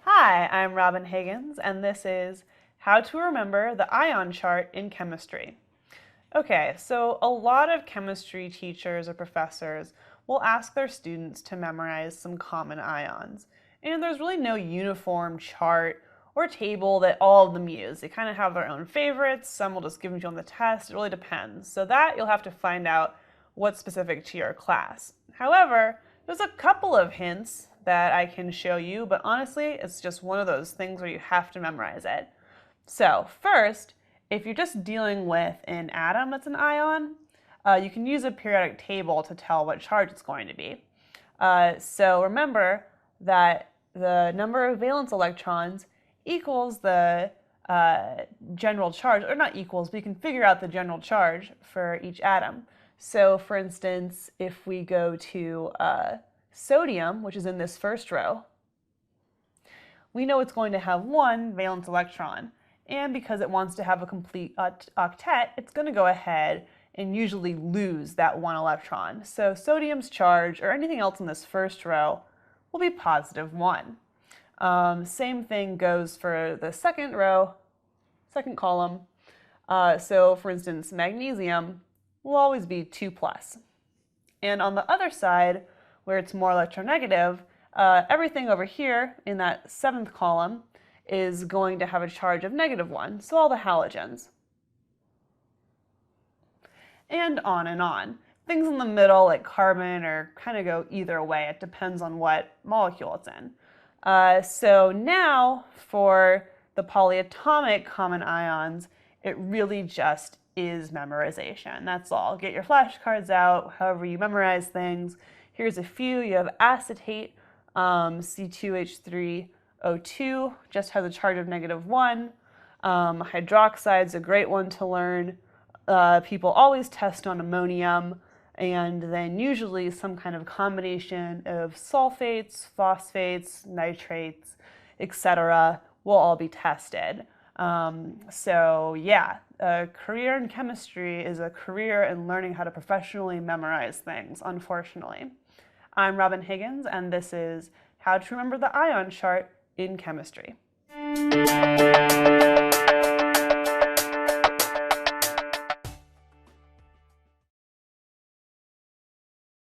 Hi, I'm Robin Higgins, and this is How to Remember the Ion Chart in Chemistry. Okay, so a lot of chemistry teachers or professors will ask their students to memorize some common ions. And there's really no uniform chart or table that all of them use. They kind of have their own favorites. Some will just give them to you on the test. It really depends. So that you'll have to find out what's specific to your class. However, there's a couple of hints that I can show you, but honestly, it's just one of those things where you have to memorize it. So first, if you're just dealing with an atom that's an ion, you can use a periodic table to tell what charge it's going to be. So remember that the number of valence electrons equals the general charge, or not equals, but you can figure out the general charge for each atom. So for instance, if we go to sodium, which is in this first row, we know it's going to have one valence electron. And because it wants to have a complete octet, it's going to go ahead and usually lose that one electron. So sodium's charge, or anything else in this first row, will be positive 1. Same thing goes for the second row, second column. So for instance, magnesium will always be 2+. And on the other side, where it's more electronegative, everything over here in that 7th column is going to have a charge of -1, so all the halogens. And on. Things in the middle, like carbon, or kind of go either way. It depends on what molecule it's in. So now for the polyatomic common ions, it really just is memorization. That's all. Get your flashcards out, however you memorize things. Here's a few. You have acetate, C2H3O2, just has a charge of -1. Hydroxide's a great one to learn. People always test on ammonium, and then usually some kind of combination of sulfates, phosphates, nitrates, etc. will all be tested. So yeah, a career in chemistry is a career in learning how to professionally memorize things, unfortunately. I'm Robin Higgins, and this is How to Remember the Ion Chart in Chemistry.